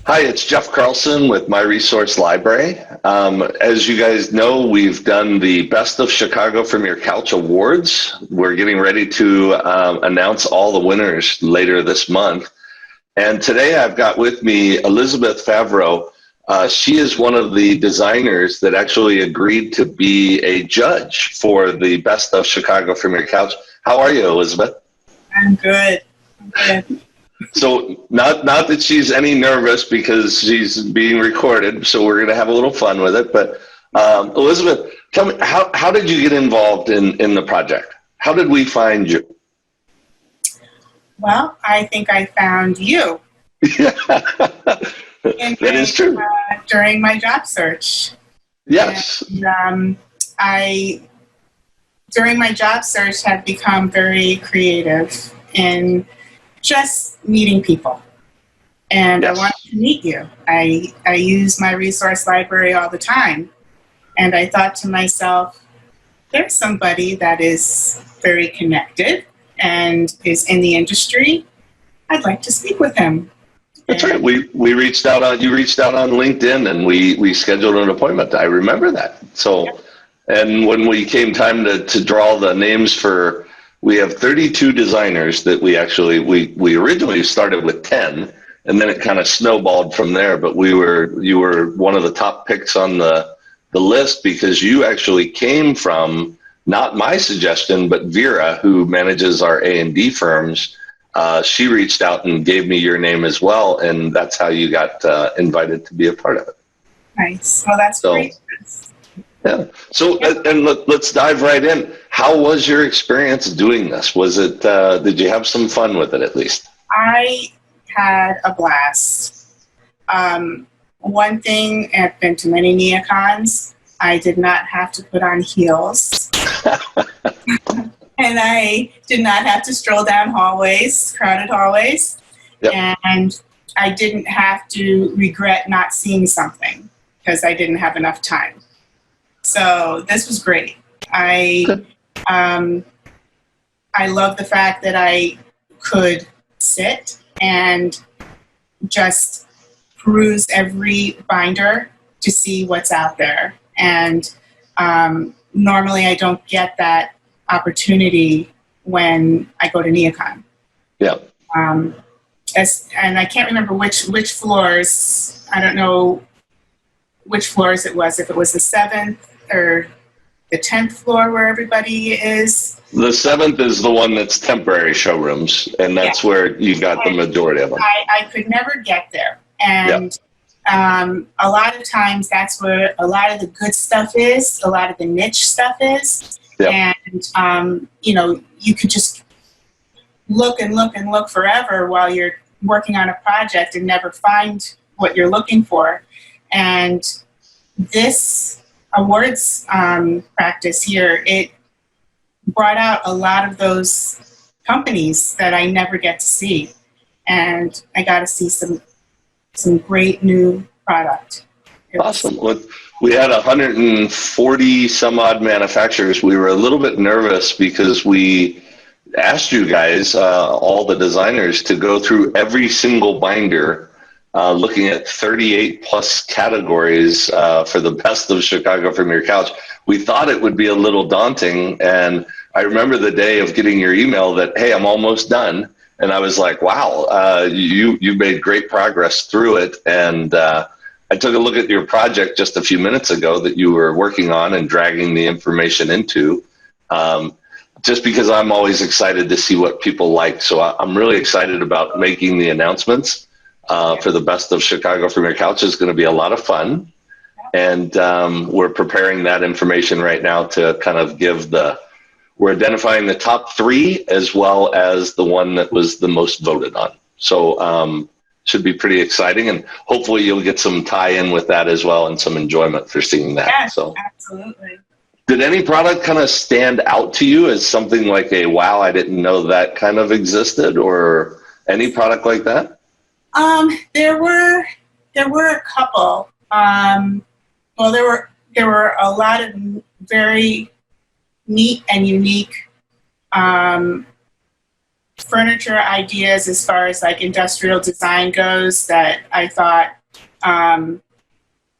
Hi, it's Jeff Carlson with My Resource Library. As you guys know, we've done the Best of Chicago from Your Couch Awards. We're getting ready to announce all the winners later this month. And today I've got with me Elizabeth Favreau. She is one of the designers that actually agreed to be a judge for the Best of Chicago from Your Couch. How are you, Elizabeth? I'm good. I'm good. So not that she's any nervous because she's being recorded, so we're going to have a little fun with it. But Elizabeth, tell me, how did you get involved in the project? How did we find you? Well, I think I found you. That is true. During my job search. Yes. And, during my job search, have become very creative in just meeting people. And Yes. I wanted to meet you. I use my resource library all the time. And I thought to myself, there's somebody that is very connected and is in the industry. I'd like to speak with him. That's right. We reached out on, you reached out on LinkedIn and we scheduled an appointment. I remember that. So, Yep. And when we came time to draw the names for, we have 32 designers that we originally started with 10 and then it kind of snowballed from there. But you were one of the top picks on the list because you actually came from, not my suggestion, but Vera, who manages our A&D firms. She reached out and gave me your name as well, and that's how you got invited to be a part of it. Nice. Well, that's great. Yeah. So, and let's dive right in. How was your experience doing this? Was it? Did you have some fun with it at least? I had a blast. One thing, I've been to many neocons. I did not have to put on heels. And I did not have to stroll down hallways, crowded hallways. Yep. And I didn't have to regret not seeing something because I didn't have enough time. So this was great. I love the fact that I could sit and just peruse every binder to see what's out there. And normally I don't get that opportunity when I go to neocon. Yeah. And I can't remember which floors. I don't know which floors it was. If it was the 7th or the 10th floor where everybody is. The 7th is the one that's temporary showrooms, and that's where you got the majority of them. I could never get there, and a lot of times that's where a lot of the good stuff is. A lot of the niche stuff is. Yep. And, you could just look and look and look forever while you're working on a project and never find what you're looking for. And this awards practice here, it brought out a lot of those companies that I never get to see. And I got to see some great new product. Awesome. We had 140 some odd manufacturers. We were a little bit nervous because we asked you guys, all the designers, to go through every single binder, looking at 38 plus categories for the Best of Chicago from Your Couch. We thought it would be a little daunting. And I remember the day of getting your email that, hey, I'm almost done. And I was like, wow, you made great progress through it. And I took a look at your project just a few minutes ago that you were working on and dragging the information into, just because I'm always excited to see what people like. So I'm really excited about making the announcements for the Best of Chicago from Your Couch. Is going to be a lot of fun. And we're preparing that information right now to kind of we're identifying the top 3 as well as the one that was the most voted on. So should be pretty exciting, and hopefully you'll get some tie-in with that as well and some enjoyment for seeing that. Yes, so absolutely. Did any product kind of stand out to you as something like a, wow, I didn't know that kind of existed, or any product like that? There were a couple. Well, there were a lot of very neat and unique furniture ideas as far as like industrial design goes that I thought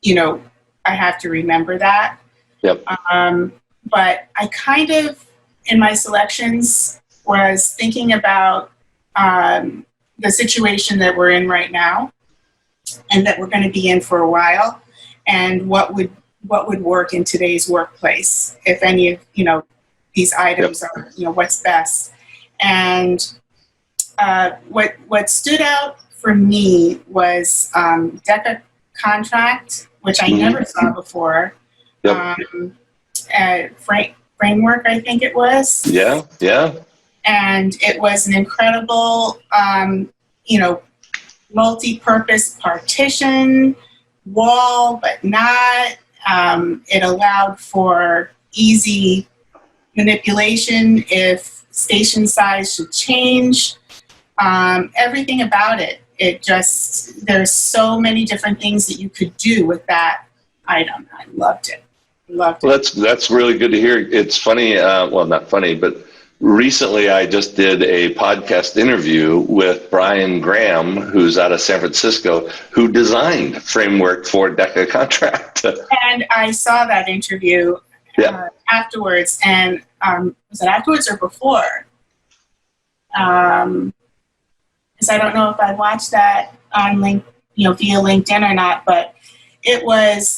you know, I have to remember that. Yep. But I kind of, in my selections, was thinking about the situation that we're in right now and that we're going to be in for a while, and what would work in today's workplace, if any of, you know, these items are, you know, what's best. And what stood out for me was DECA contract, which I never saw before. Yep. Framework, I think it was. Yeah. And it was an incredible, you know, multi-purpose partition wall, but not. It allowed for easy manipulation if station size should change. Everything about it. It just, there's so many different things that you could do with that item. I loved it. Well, that's really good to hear. It's funny, well, not funny, but recently I just did a podcast interview with Brian Graham, who's out of San Francisco, who designed framework for DECA contract. And I saw that interview afterwards, and was it afterwards or before? Because I don't know if I watched that on via LinkedIn or not, but it was,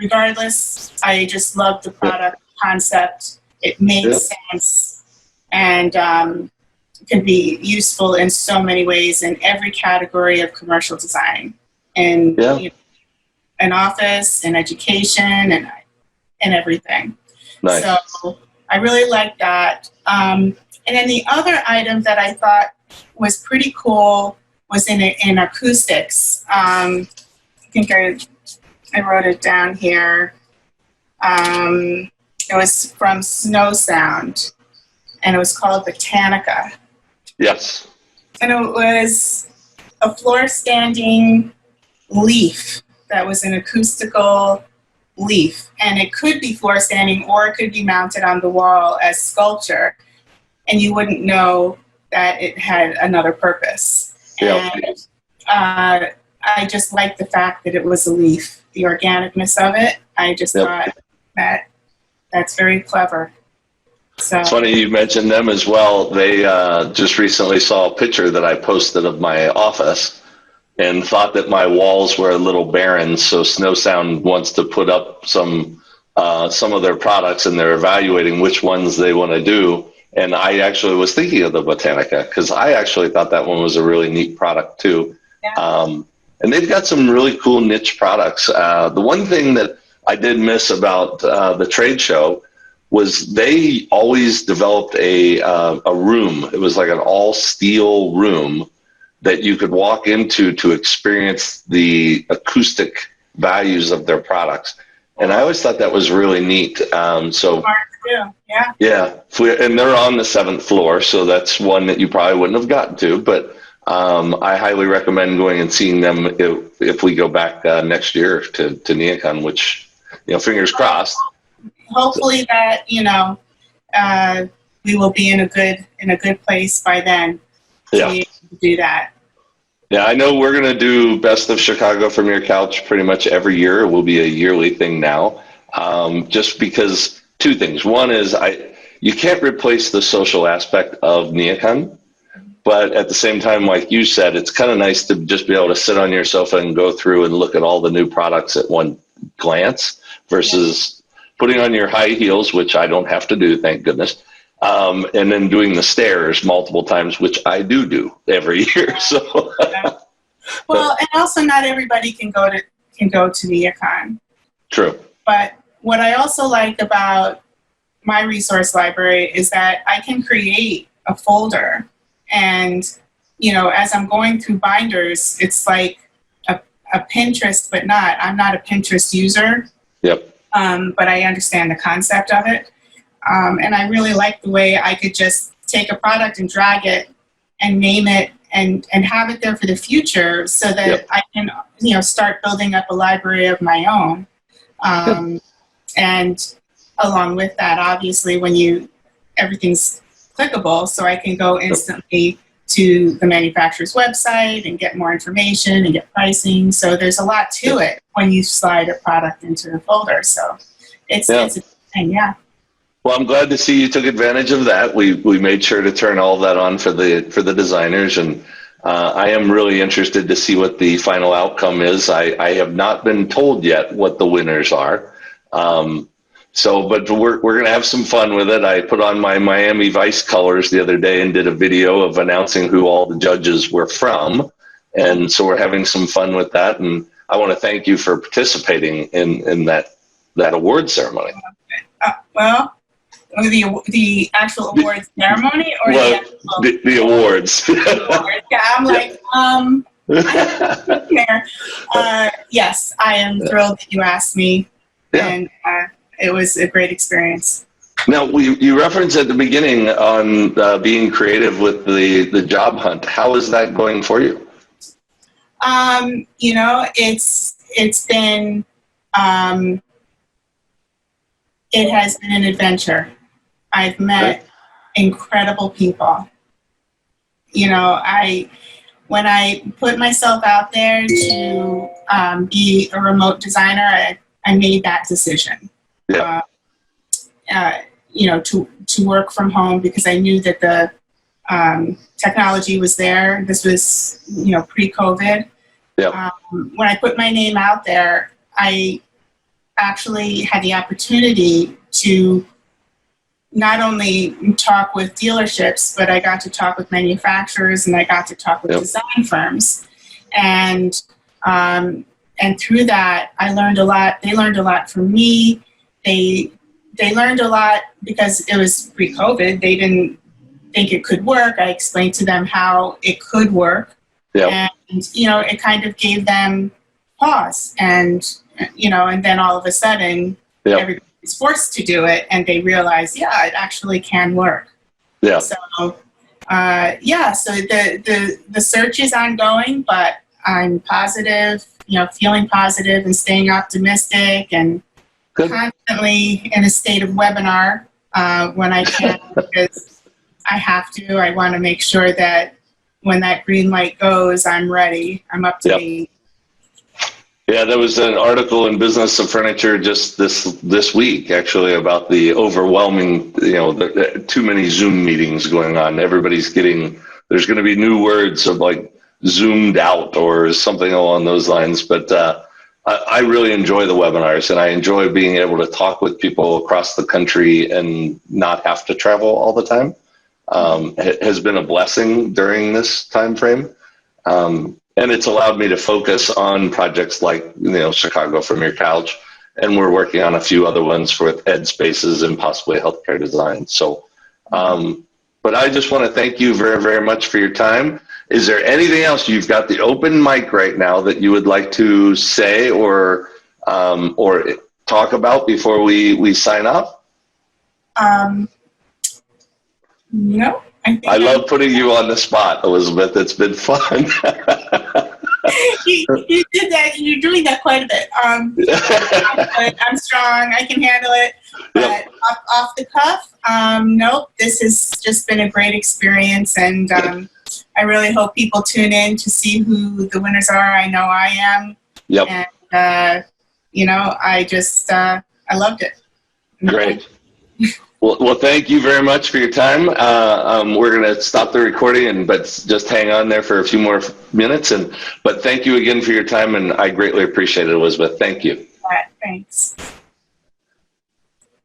regardless, I just loved the product concept. It made sense, and can be useful in so many ways in every category of commercial design, in you know, an office, in education, and everything. Nice. So I really liked that. And then the other item that I thought was pretty cool was in acoustics. I think I wrote it down here. It was from Snow Sound, and it was called Botanica. Yes. And it was a floor standing leaf that was an acoustical leaf. And it could be floor standing, or it could be mounted on the wall as sculpture, and you wouldn't know that it had another purpose. Yeah. And I just liked the fact that it was a leaf, the organicness of it. I just thought that's very clever. So it's funny you mentioned them as well. They just recently saw a picture that I posted of my office and thought that my walls were a little barren. So Snow Sound wants to put up some of their products, and they're evaluating which ones they want to do. And I actually was thinking of the Botanica because I actually thought that one was a really neat product too. Yeah. And they've got some really cool niche products. The one thing that I did miss about the trade show was they always developed a room. It was like an all steel room that you could walk into to experience the acoustic values of their products. And I always thought that was really neat. Yeah. And they're on the 7th floor, so that's one that you probably wouldn't have gotten to. But I highly recommend going and seeing them if we go back next year to NeoCon, which, you know, fingers crossed. Hopefully that, you know, we will be in a good place by then to do that. Yeah, I know we're going to do Best of Chicago from Your Couch pretty much every year. It will be a yearly thing now, just because two things. One is you can't replace the social aspect of NeoCon, but at the same time, like you said, it's kind of nice to just be able to sit on your sofa and go through and look at all the new products at one glance versus putting on your high heels, which I don't have to do, thank goodness. And then doing the stairs multiple times, which I do every year. So, well, and also not everybody can go to NeoCon. True. But what I also like about my resource library is that I can create a folder, and you know, as I'm going through binders, it's like a Pinterest, but not. I'm not a Pinterest user. Yep. But I understand the concept of it. And I really like the way I could just take a product and drag it and name it and have it there for the future, so that I can, you know, start building up a library of my own. And along with that, obviously, everything's clickable, so I can go instantly to the manufacturer's website and get more information and get pricing. So there's a lot to it when you slide a product into the folder. So it's a thing, yeah. Well, I'm glad to see you took advantage of that. We made sure to turn all that on for the designers, and I am really interested to see what the final outcome is. I have not been told yet what the winners are. But we're going to have some fun with it. I put on my Miami Vice colors the other day and did a video of announcing who all the judges were from. And so we're having some fun with that. And I want to thank you for participating in that award ceremony. Well, the actual awards ceremony or the awards? Yeah, I'm like, yes, I am thrilled that you asked me. Yeah. And it was a great experience. Now, you referenced at the beginning on being creative with the job hunt. How is that going for you? It's been, it has been an adventure. I've met incredible people. When I put myself out there to be a remote designer, I made that decision. Yeah. To work from home because I knew that the technology was there. This was, pre-COVID. Yeah. When I put my name out there, I actually had the opportunity to not only talk with dealerships, but I got to talk with manufacturers and I got to talk with design firms. And through that, I learned a lot. They learned a lot from me. They learned a lot because it was pre-COVID. They didn't think it could work. I explained to them how it could work. Yeah. And, it kind of gave them pause. And then all of a sudden, everybody's forced to do it. And they realize, it actually can work. Yeah. So, so the search is ongoing, but I'm positive, feeling positive and staying optimistic and constantly in a state of webinar when I can because I have to. I want to make sure that when that green light goes, I'm ready. I'm up to date. Yeah, there was an article in Business of Furniture just this week, actually, about the overwhelming, too many Zoom meetings going on. There's going to be new words of like zoomed out or something along those lines. But I really enjoy the webinars, and I enjoy being able to talk with people across the country and not have to travel all the time. It has been a blessing during this time frame. And it's allowed me to focus on projects like, Chicago from Your Couch. And we're working on a few other ones for Ed Spaces and possibly healthcare design. So, but I just want to thank you very, very much for your time. Is there anything else? You've got the open mic right now that you would like to say or talk about before we sign off? No. I love putting you on the spot, Elizabeth. It's been fun. You did that. You're doing that quite a bit. I'm strong. I can handle it. But off the cuff, nope. This has just been a great experience, and I really hope people tune in to see who the winners are. I know I am. Yep. And I loved it. Great. Well, thank you very much for your time. We're going to stop the recording, but just hang on there for a few more minutes. But thank you again for your time, and I greatly appreciate it, Elizabeth. Thank you. All right, thanks.